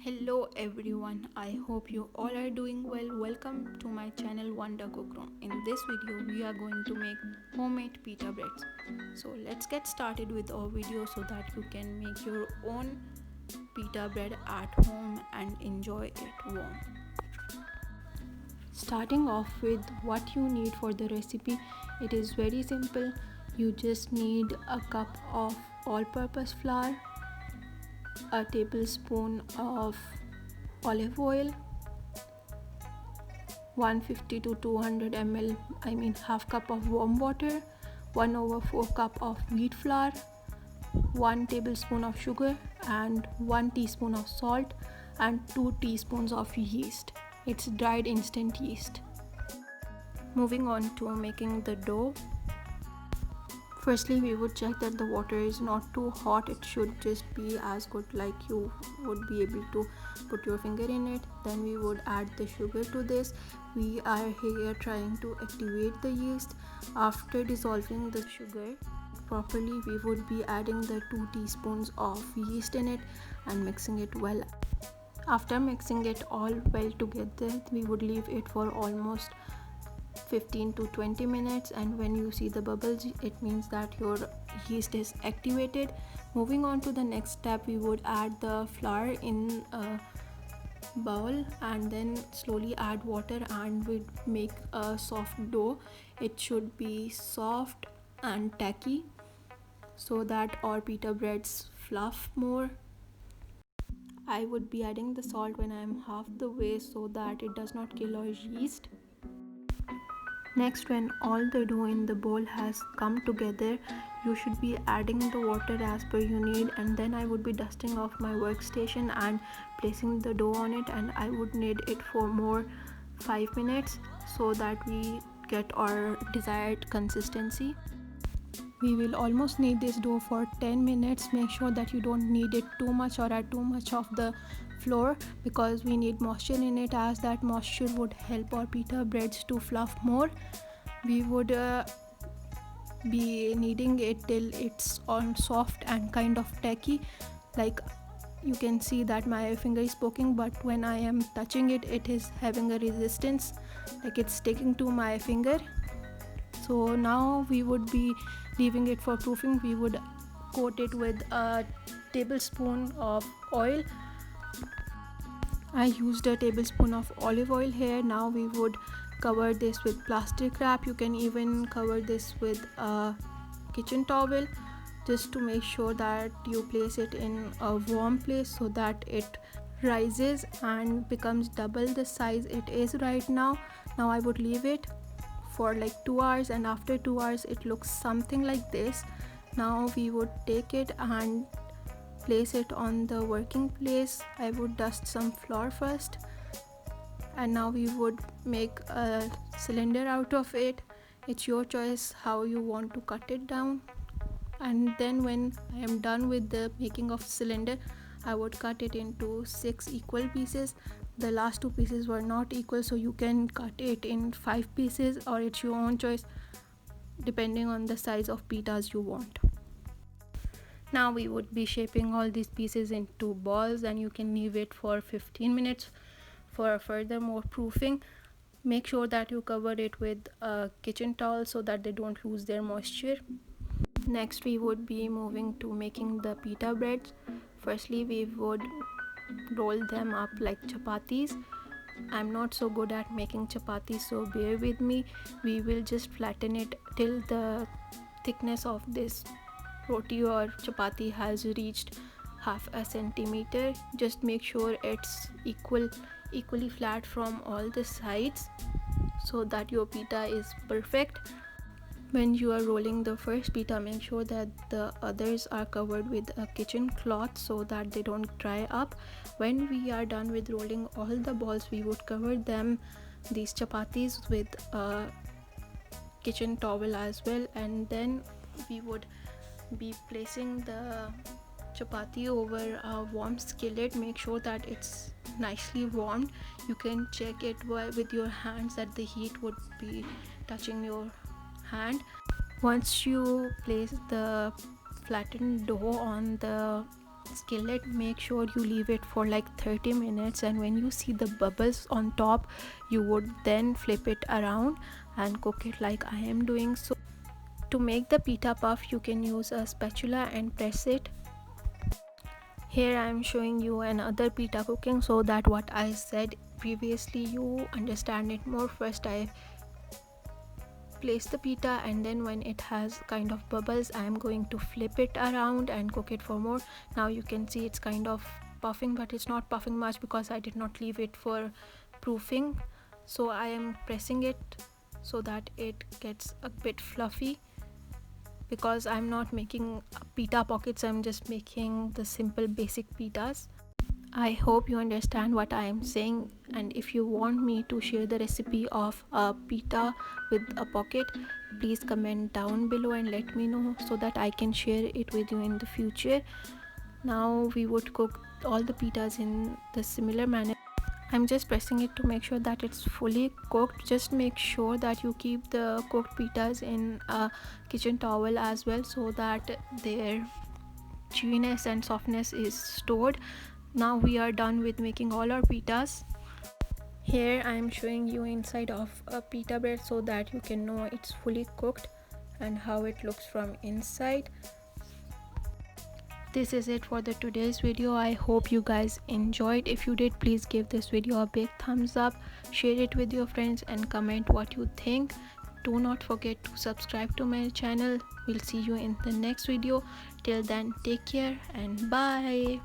Hello everyone, I hope you all are doing well. Welcome to my channel Wonder Cook Room. In this video, we are going to make homemade pita breads. So let's get started with our video so that you can make your own pita bread at home and enjoy it warm. Starting off with what you need for the recipe, it is very simple. You just need a cup of all-purpose flour, a tablespoon of olive oil, 150 to 200 ml, half cup of warm water, 1/4 cup of wheat flour, 1 tablespoon of sugar, and 1 teaspoon of salt, and 2 teaspoons of yeast. It's dried instant yeast. Moving on to making the dough. Firstly, we would check that the water is not too hot. It should just be as good like you would be able to put your finger in it. Then we would add the sugar to this. We are here trying to activate the yeast. After dissolving the sugar properly, we would be adding the 2 teaspoons of yeast in it and mixing it well. After mixing it all well together, we would leave it for almost 15 to 20 minutes, and when you see the bubbles, it means that your yeast is activated. Moving on to the next step, we would add the flour in a bowl and then slowly add water, and we'd make a soft dough. It should be soft and tacky so that our pita breads fluff more. I would be adding the salt when I am half the way so that it does not kill our yeast. Next, when all the dough in the bowl has come together, you should be adding the water as per you need, and then I would be dusting off my workstation and placing the dough on it, and I would knead it for more 5 minutes so that we get our desired consistency. We will almost knead this dough for 10 minutes. Make sure that you don't knead it too much or add too much of the flour, because we need moisture in it, as that moisture would help our pita breads to fluff more. We would be kneading it till it's all soft and kind of tacky. Like you can see that my finger is poking, but when I am touching it, it is having a resistance, like it's sticking to my finger. So now we would be leaving it for proofing. We would coat it with a tablespoon of oil. I used a tablespoon of olive oil here. Now we would cover this with plastic wrap. You can even cover this with a kitchen towel, just to make sure that you place it in a warm place so that it rises and becomes double the size it is right now. Now I would leave it for like 2 hours, and after 2 hours it looks something like this. Now we would take it and place it on the working place. I would dust some flour first, and now we would make a cylinder out of it. It's your choice how you want to cut it down. And then when I am done with the making of cylinder, I would cut it into 6 equal pieces. The last 2 pieces were not equal, so you can cut it in 5 pieces, or it's your own choice depending on the size of pitas you want. Now we would be shaping all these pieces into balls, and you can leave it for 15 minutes for further more proofing. Make sure that you cover it with a kitchen towel so that they don't lose their moisture. Next, we would be moving to making the pita breads. Firstly, we would roll them up like chapatis. I'm not so good at making chapatis, so bear with me. We will just flatten it till the thickness of this roti or chapati has reached half a centimeter. Just make sure it's equally flat from all the sides so that your pita is perfect. When you are rolling the first pita, make sure that the others are covered with a kitchen cloth so that they don't dry up. When we are done with rolling all the balls, we would cover these chapatis with a kitchen towel as well, and then we would be placing the chapati over a warm skillet. Make sure that it's nicely warmed. You can check it with your hands that the heat would be touching your hand. Once you place the flattened dough on the skillet, make sure you leave it for like 30 minutes, and when you see the bubbles on top, you would then flip it around and cook it like I am doing. So to make the pita puff, you can use a spatula and press it. Here I am showing you another pita cooking so that what I said previously you understand it more. First I place the pita, and then when it has kind of bubbles, I am going to flip it around and cook it for more. Now you can see it's kind of puffing, but it's not puffing much because I did not leave it for proofing. So I am pressing it so that it gets a bit fluffy, because I'm not making pita pockets, I'm just making the simple basic pitas. I hope you understand what I am saying, and if you want me to share the recipe of a pita with a pocket, please comment down below and let me know so that I can share it with you in the future. Now we would cook all the pitas in the similar manner. I'm just pressing it to make sure that it's fully cooked. Just make sure that you keep the cooked pitas in a kitchen towel as well, so that their chewiness and softness is stored. Now we are done with making all our pitas. Here I am showing you inside of a pita bread so that you can know it's fully cooked and how it looks from inside. This is it for the today's video. I hope you guys enjoyed. If you did, please give this video a big thumbs up, share it with your friends and comment what you think. Do not forget to subscribe to my channel. We'll see you in the next video. Till then, take care and bye.